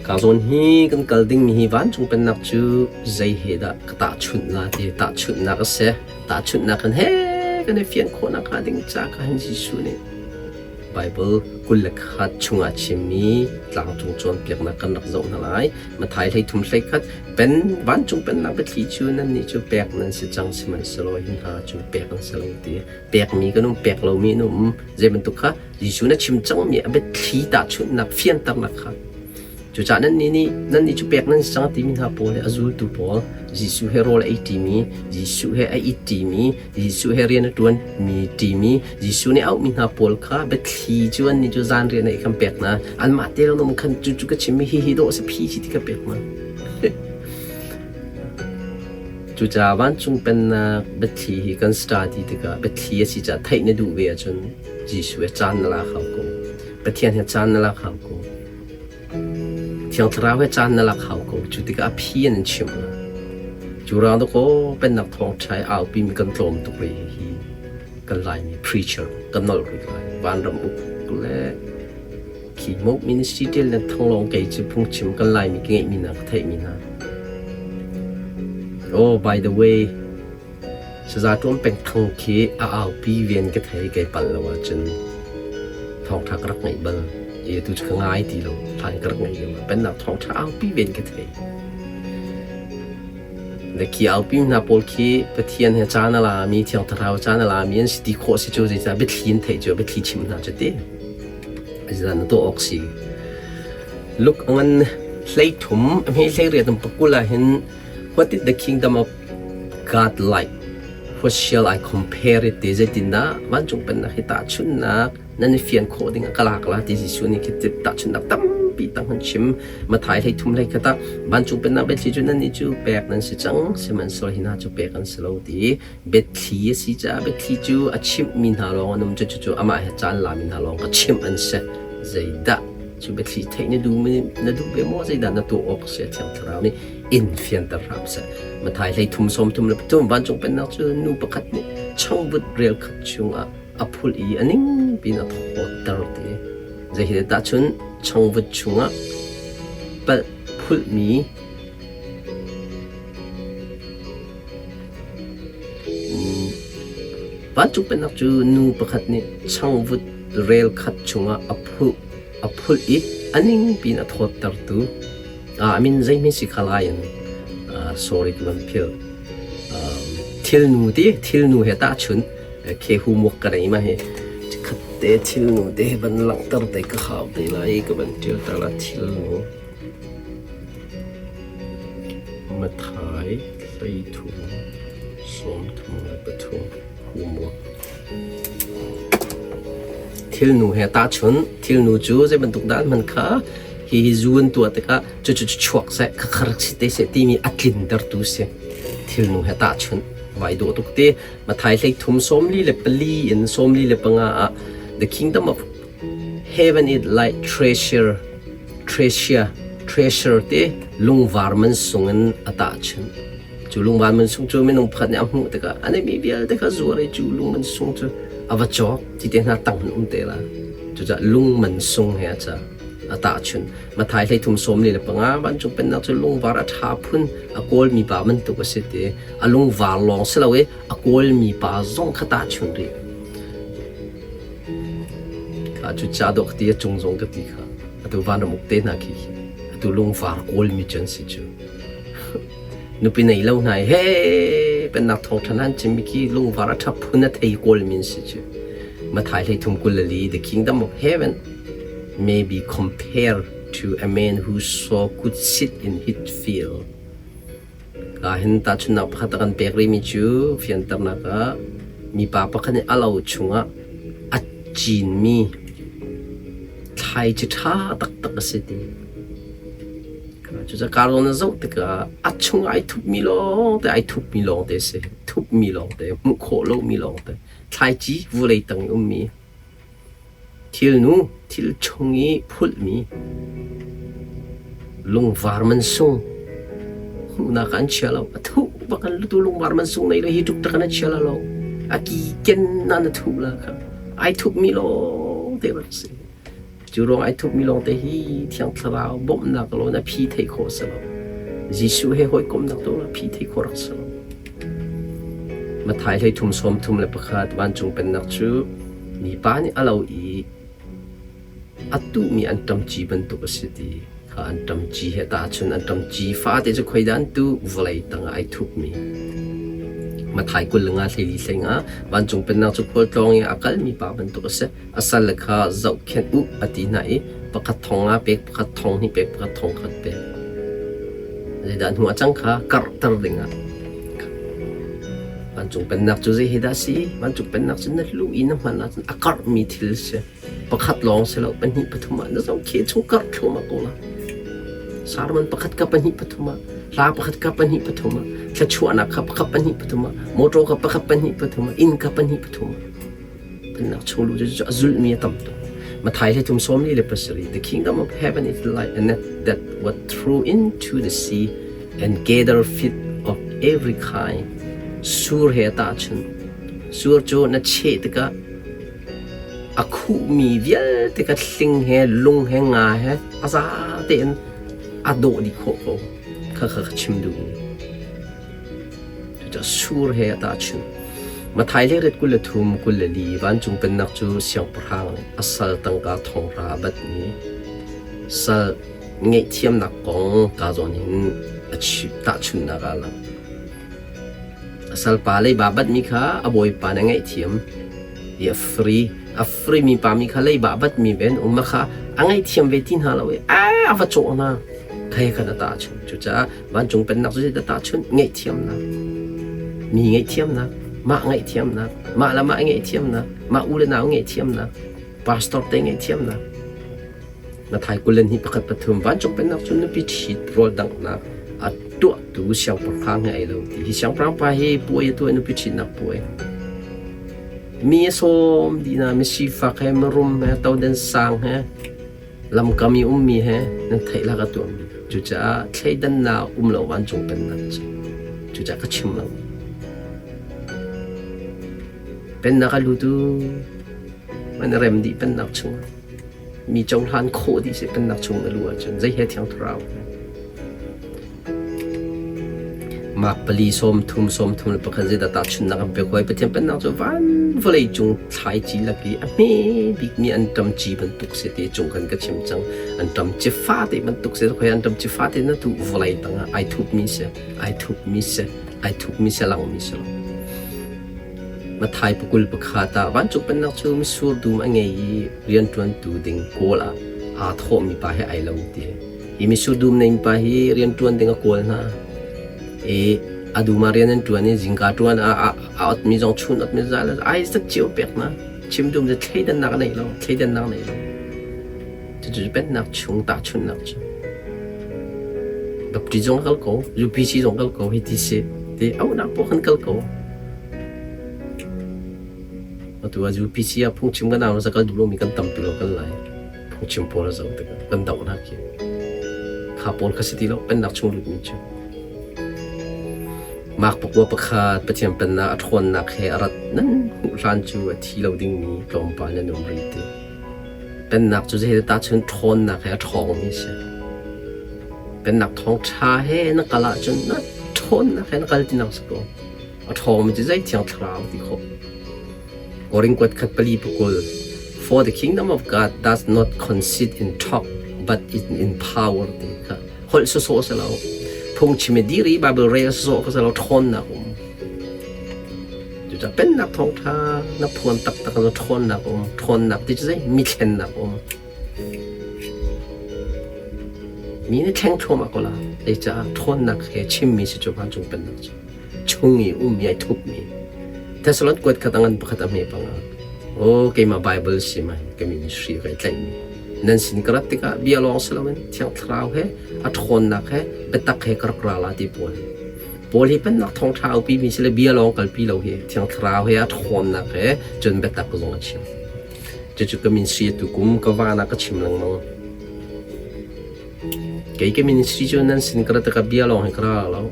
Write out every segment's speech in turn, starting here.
การฮีกันกัลดิ้งมีวันจงเป็นนักจูใจเหตุกตาชุนนาที่ตาชุนนักเสตาชุนนักเฮกันในเฟียนคนนักดิ้งจากกันจิสุนี่ไบเบิลกุลขัดชุงอาชิมีหลังจงจวนเปียกนักกันนักโจนอะไรมาถ่ายให้ทุ่มใส่ขัดเป็นวันจงเป็นนักเป็นที่จูนั่นนี่จูเปียกนั่นสิจังสิมันสโลหินหาจูเปียกนั่นสโลตีเปียกมีก็นุ่มเปียกเรามีนุ่มเจมันตุกขะจิสุนั่นชิมจังมีเป็นที่ตาชุนนักเฟียนตักนักขัดจูจ่านั่นนี่จูเปียกนั่นสังติมินหาโพลอาจูตุโพลยิสุเฮโรลไอติมียิสุเฮไอติมียิสุเฮเรียนตัวนมีติมียิสุเนี่ยเอามินหาโพลค่ะเบ็ดที่จวนนี่จูจานเรียนไอคำเปียกนะอันมาเตลนุ่มคันจูก็ชิมฮิโดสพีที่กับเปียกมาจูจ่าวันจงเป็นเบ็ดที่กันสตาร์ดีที่กับเบ็ดที่สิจะไทยเนี่ยดูเวียจนยิสุเฮจานนั่นละเขากูเบ็ดที่เนี่ยจานนั่นละเขากูเที่ยงทราเวจานนั่นละเขากูจุดที่กับพี่นั่นชิมจูราตัวก็เป็นนักท่องใช้เอาปีมีกันโจมตัวไปกันไล่มี preacher กันนอลไปกันวันรำบุกก็เลยขี่มุกมินิสทรีเดลเนี่ยทั้งลองเกยจะพุ่งชิมกันไล่มีเกยมีนะไทยมีนะโอ้ by the way สจาตัวเป็นทั้งคีเอาปีเวียนกันไทยเกยปั่นแล้วว่าจนท่องทักรักไงบ้างเดี๋ยวตัวจะง่ายทีเราทานกรักไงเดี๋ยวเป็นนักท่องใช้เอาปีเวียนกันไทยแต่ขี้เอาปีน่าปวดขี้ไปเทียนเห็นจานอะไรมีเที่ยวทราวจานอะไรมีอันสิที่โคสิจูจะไปทิ้งเถอะจะไปทิ้งชิมน่าจะดีอาจารย์ตัวออกสิลูกอันเลี้ยทุ่มไม่เลี้ยเรียนตั้งปกุลาเห็น What is the kingdom of God like? What shall I compare it? ที่จะดินนะวันจงเป็นนักตาชุนนักนั่นเฟียนโคดิ้งกลากละที่จะชวนนี่คิดตาชุนนักตั้มปีตั้งหันชิมมาถ่ายให้ทุ่มเลยก็ตาบ้านจงเป็นนักเบ็ดที่จุนั่นนี่จูแบกนั่นสิจังสิมันสวยน่าจูแบกกันสโลดีเบ็ดที่สิจ้าเบ็ดที่จูอาชิมมินหาลองนุ่มจูอามาเหตุจานลามินหาลองก็ชิมอันเสใจดะจูเบ็ดที่ไทยเนี่ยดูมันเนี่ยดูเบโม่ใจดะนั่นตัวออกเสียเที่ยวทราวนี่อินเฟียนตรับเสมาถ่ายให้ทุ่มสมทุ่มเลยทุ่มบ้านจงเป็นนักจูนูประคัดนี่ช่างบุดเรียลขัดชุงอ่ะพูดอีอันนี้ปีนัทโหดตลอดเลยใจเห็นตาชุนช่างบุดชุงปะพูดมีบ้านจุเป็นนักจูนูประคัดนี่ช่างวุฒเรลขัดชุงอัพูดอีอันนี้ปีนัทโหดตลอดตัวI mean ใจไม่สิขลายันsorry กูมันเพียวทิลนูดิทิลนูเหตาชุนเคหูมกกันไงมาเหจะขัดเตะทิลนูเดบันหลังตร์เตะก็ขาวเตะไรก็บันเดียวตลาดทิลนูมาถ่ายใส่ถุงสวมถุงและปะถุงหูมกทิลนูเหตาชุนทิลนูจูจะบรรทุกด้านมันค่ะฮีจูนตัวแต่ก็จุดชวกเสกขรักสิเตเสตีมีอัดลินดร์ตูเสทิลนูเหตาชุนไว้ดูตุกเตมาถ่ายเลยทุ่มสมลีเล็บลีอินสมลีเล็บงาThe kingdom of heaven is like treasure เตลุงวาร์มันส่งอันอัตาชุนจูลุงวาร์มันส่งจูไม่นุ่งพัดเนี่ยอ่ะหูแต่ก็อันนี้มีเบียร์แต่ก็จัวเลยจูลุงมันส่งจูอวจอกที่เตน่าตั้งมันเตละจูจะลุงมันส่งเหรอจ้ะอาตาชุนมาถ่ายเลยทุ่มสมเลยละปังบ้านจงเป็นนักจะลุงวาร์ท้าพุ่นอากอลมีป่ามันตัวเสด็จลุงวาร์ลองเสลวอากอลมีป่าส่งขตาชุนเรียข้าจุดจ้าดอกที่จงกติข้าตัววันมุกเตนักขี้ตัวลุงวาร์กอลมีจันสิจูนุปีไหนเล่าไหนเฮ้เป็นนักท่องท่านั้นจะมีกี่ลุงวาร์ท้าพุ่นนั่นเองกอลมีสิจูมาถ่ายเลยทุ่มกุลลี The kingdom of heaven may be compared to a man who saw could sit in his field. Kahin ta chuna phatakan pekri mi chu fian tarna ka mi papa khane alau chunga achin mi thai chi tha tak tak asiti. Ka chu cha karon na zau te ka achung ai thup mi lo te ai thup mi lo te se thup mi lo te mu kho lo mi lo te thai chi vu lei tang miทิลนูทิลชงอีพูดมีลุงวาร์มันส่งนักอันเชื่อเราทุกบักันตัวลุงวาร์มันส่งในเรื่องฮิตุกตะกันเชื่อเราอากีเกนนั่นทุกละครับไอทุกมีโลเดี๋ยวสิ จูรองไอทุกมีลงแต่ฮีเที่ยงทราวบ่มนักโลนะพี่เทโคสโลยิสูให้หอยกลมนักตัวพี่เทโครักสโลมาถ่ายให้ทุ่มสมทุ่มเลยประคาดวันจงเป็นนักจูมีป้านี่อาเราอีอัตุมีอันตำจีบันตุกสิดีข้าอันตำจีเหตุอาชุนอันตำจีฟ้าแต่จะคอยดันตุวลัยตั้งไอทุกมีมาถ่ายกุลงาเลีเซงอ่ะวันจงเป็นนักจุกพลตรองยังอากาศมีป้าบันตุกเสอาศัยเลยข้าเจ้าเข็นอุอดีไหนประคัดทองอ่ะเป็กประคัดทองนี่เป็กประคัดทองขัดเป็กเลยดันหัวจังข้ากัดตรึงอ่ะวันจงเป็นนักจุดเหตุสิวันจงเป็นนักจุดนั่นลูกอินมันนั่นอากาศมีทิลเสประคัดลองเสร็จแล้วเป็นหิปฐุมาแล้วต้องเขียนชงกัดเข้ามากูละสารมันประคัดกับเป็นหิปฐุมาลาประคัดกับเป็นหิปฐุมาแค่ชวนนักขับกับเป็นหิปฐุมาโมโตกับประคัดเป็นหิปฐุมาอินกับเป็นหิปฐุมาเป็นนักชงรู้จะจุลมีตั้มตัวมาถ่ายให้ทุ่มสมนี่เลยประเสริฐ The kingdom of heaven is like a net that was thrown into the sea and gathered fish of every kind สูรเหตุชุนสูรโจนัดเชตกะอาคูมีเวียตกะสิงเหลุงเหงาเหอาซาเตนอาโดดิโคโคข้าชิมดูจะสูรเหตุชุนมาไทยเรียกกุลทุมกุลลีวันจงเป็นนักจูเสียงพรางอาศัยตั้งกาทองราบัดนี้สัลเงยเทียมนักกองกาจอนินอชิตาชุนนักาลังสัลปาเลยบาบัดมีข้าอบอยปานเงยเทียมยาฟรีมีปามีข้าเลยบาบัดมีเป็นมาข้าเงยเทียมเวทินฮาลาเววัจโจนะใครกันตาชุนจุจ้าวันจงเป็นนักจูตาชุนเงยเทียมนะมีเงยเทียมนะมาเงยเทียมนะมาละมาเงยเทียมนะมาอุลนาวเงยเทียมนะพาสตอร์เตเงยเทียมนะมาไทยกุลนิปขัดปฐุมวันจงเป็นนักจุนพิชิตโปรดังนะอัดตัวดูเสียงประคังไงเราที่เสียงประคังไปให้ป่วยตัวนุพิชิตนักป่วยมีสมดีนะมีชีฟ้าให้มรุมให้ตัวเดินสางให้ลำกามีมีให้นั่นไทยละก็ตัวจุจ้าใช้ดันนาเราวันจงเป็นนักจุจ้าก็ชิมเราเป็นนักลูดูมันเริ่มดีเป็นนักชงมีจงหันโคดีสิเป็นนักชงนะลูจนใจเหตุyangทราวมากปลีสมทุ่มประคันจะตัดชุนนักเป็นคอยเป็นเทียมเป็นนักจวันเวลาจงใช้จีลักลีอเมบิกมีอันดำจีบรรทุกเสียจงกันก็ชิมจังอันดำจีฟ้าที่บรรทุกเสียคอยอันดำจีฟ้าที่นั่นถูกเวลาตั้งไอทุกมิเสลังมิเสมาไทยปกุลปกขาตาวันจุเป็นนักจูมิสูดดูมังเงยเรียนจวนดูดิ่งโกลาอาทอมีปะให้ไอเราเดียมิสูดดูในมีปะให้เรียนจวนดิ่งโกลนะอดูมาเรียนจวนนี่จิงกาจวนอัดมีจงชุนอัดมีใจแล้วไอสักเจียวเปียกนะชิมดูมันจะใช้ดันนักไหนเราใช้ดันนักไหนเราจะเป็นนักชงตาชุนนักจูแบบจีจงกัลโกยูพีจีจงกัลโกให้ที่เสียที่เอานักพวกขันกัลโกตัวจูพิชิตพุ่งชิมกันเอาสักดูโลมีกันตั้มปิโลกันไหลพุ่งชิมพอแล้วจะเอาแต่กันดาวนักยี่ข้าพอลข้าสิทีโลเป็นนักชงลุกมิจูมากปกว่าประคาดประเทียมเป็นนักทวนนักเฮรัดนั้นร้านจูที่เราดิ้งนี้กลมปานยันนุ่มรีดเป็นนักจูจะเห็นตาชนทวนนักเฮทองมิเชเป็นนักทองชาเฮนักกะละจนนักทวนนักเฮนักกะละที่นักสกุลทองมันจะใจเที่ยงทราวที่เขาOrang kuat kat beli pukul. For the kingdom of God does not consist in talk, but in power. Hol so selalu. Pung cimediri Bible real so selalu thon nak. Jadi pen nak thong tha, nak puan tak nak thon nak. Jadi saya miten nak. Mini teng thom aku lah. Jadi thon nak he cimi secoba jung pen nak. Chungi yai tup mi.แต่สลัดกวดขัดงันปขัดไม่ปังโอ้เกี่ยมาไบเบิลสิไหมก็มีสิ่งอะไรใจมีนั่นสิ่งกระติกาเบียลองสลับมันเที่ยงทราวเหรออัดคนนักเหรอเป็นตักเหรอกระกราลาที่ปวดที่เป็นนักท่องเที่ยวปีมีสิ่งเบียลองกับปีเราเหรอเที่ยงทราวเหรออัดคนนักเหรอจนเป็นตักก็ลงชิมจะจุดก็มีสิ่งตุกุมก็ว่านักก็ชิมลังมั้งเกี่ยก็มีสิ่งจนนั่นสิ่งกระติกาเบียลองให้กระเรา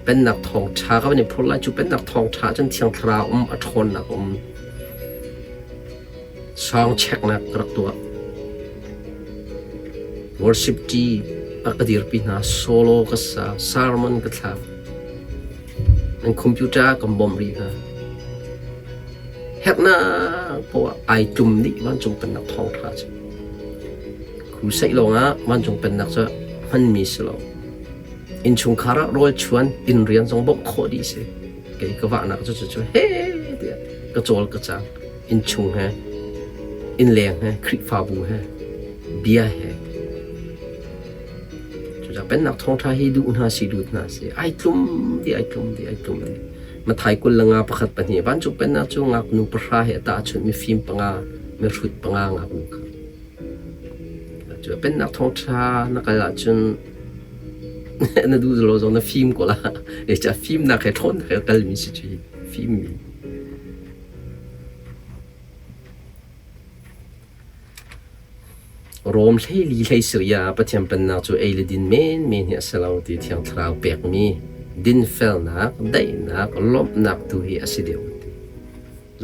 เป็นนักท่องชาเขาเนี่ยพูดไล่จูเป็นนักท่องชาจนเที่ยงทราวอัดคนนักช่องเช็คนักกระตัว worship ji akadir pina solo ka sa sermon ka tha ang computer kam bom ri ha hek na po ai tum ni man chung pen nak thong tha ku sai lo nga man chung pen nak cha man mi slo in chung khara rol chuan in rian song bok kho di se ke ka wa nak chu chu he ka chol ka cha in chung ha in leng ha krik fa bu ha bia ha chu cha pen nak thong tha hi du na si du na se ai tum di ma thai kul langa pakhat pa ni ban chu pen na chu ngak nu pra he ta chu mi film panga mi rut panga ngak nu ka chu pen nak thong tha na ka la chun na du lo zo na film ko la e cha film na ke thon ke kal mi si chi film mi rom thei li thei sria pathiam pen na chu ei le din men hi asalo ti thiang thrau pek mi din fel nak dai nak lop nak tu hi asideu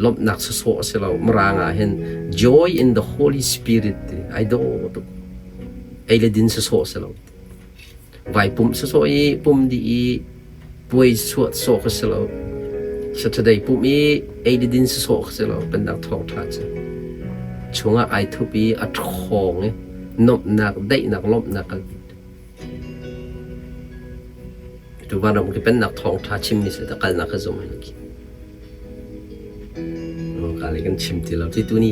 lop nak so asilo maranga hen joy in the holy spirit I do ei le din so asilo vai pum so i pum di i pui so asilo saturday pum i ei le din so asilo pen nak thong tha chunga ai thu bi a thong nop nak dai nak lop nak tu ba ram ke pen nak thong tha chim ni se ta kal nak zo mai ki no ka le kan chim ti lo ti tu ni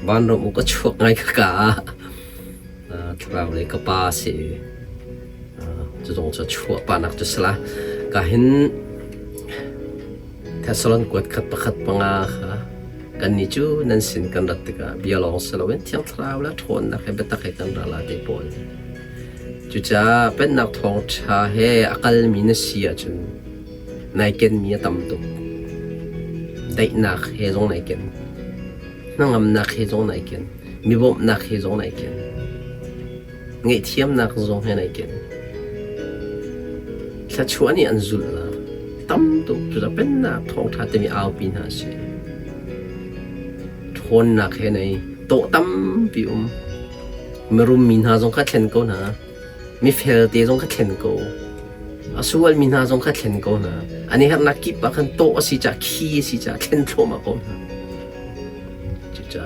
ban ram ko chuak ngai ka trao le ka pa se zu dong cha chuak pa nak tu sla ka hin ta salon kwat khat pa khat pa nga kha kan ni chu nan sin kan rat ka bia long selo wen thiang trao la thon na ke beta ke kan ra la te pol chu cha pen nak thong tha he akal mi na sia chun nai ken mi tam tu dai nak he zong nai ken nangam nak he zong nai ken mi bom nak he zong nai ken ngai thiam nak zong he nai ken sa chuani an zul la tam tu chu cha pen nak thong tha te mi au pin ha se thon nak he nei to tam pi merum min ha zong ka thlen ko na mi fel te zong ka thlen ko asual min ha zong ka thlen ko na ani har nak ki pa khan to si cha khi si cha thlen tho ma ko na chu cha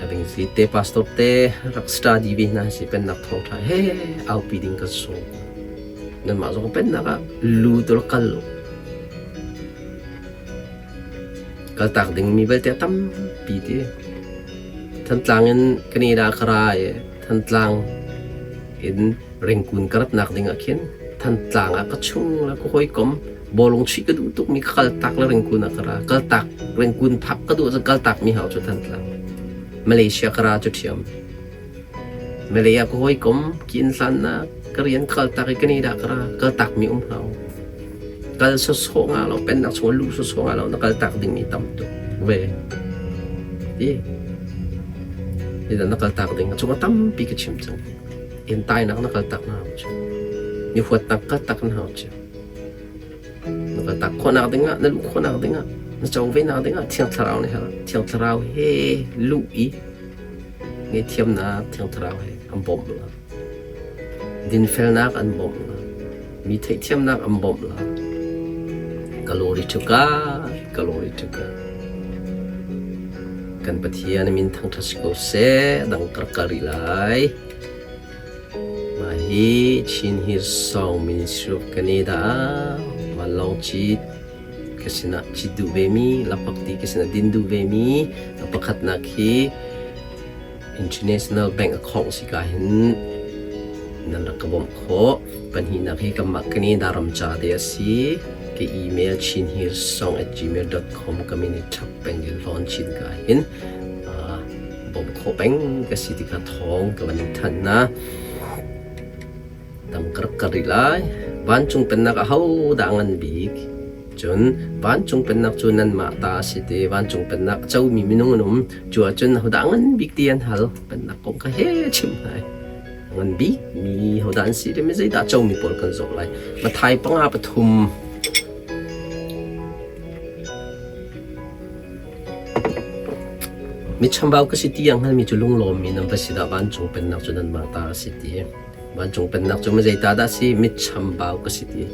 abing si te pastor te rak study bi na si pen nak thong tha he au pi ding ka so nan ma zong pen na ka lu to kal lo kal tak ding mi bel te tam pi te than tlangin kanida kharai than tlang in rengkun karat nak ding akhin than tlang ka chung la ko hoi kom bolong chi ka du tuk mi kal tak la rengkun akara kal tak rengkun phak ka du kal tak mi hau chu than tlang Malaysia kara chu thiam Malaysia ko hoi kom kin san na karian kal tak kanida kara kal tak mi hau kal so nga lo pen nak so lu so nga lo nakal tak ding mi tam tu we ida nakal tak ding chu tam pi ka chim chang in tai nak nakal tak na chu ni huat tak ka tak na chu nakal tak ko na ding na lu ko na ding na chau ve na ding thiang tharau ne ha thiang tharau he lu i nge thiam na thiang tharau he am bom la din fel nak an bom la mi thei thiam nak am bom la glory to God kan pathian min thang thasiko se dang karkari lai mahi chin hir song min shruk kanida malong chit kasina chidu bemi lapakti kasina dindu bemi lapakat nakhi international bank account sikahin nan rakabom kho panhi nakhi kamak kanida ramcha de si ke email chinhirsong@gmail.com kami ni thap pengil launch chin ka hin bom kho peng ka siti ka thong ka ban than na tang kar karilai ban chung pen nak hau dangan big chun ban chung pen nak chunan ma ta siti ban chung pen nak chau mi minung num chua chun hau dangan big tian hal pen nak kong ka he chim hai ngan big mi hau dan si de me zai da chau mi por kan zok lai ma thai panga pathum มิชมบ่าวก็สิที่ยังให้มีจุลุงลมมีน้ำภาษีดาบ้านจงเป็นนักจุนันมาตาสิที่บ้านจงเป็นนักจุมาใจตาดาสิมิชมบ่าวก็สิที่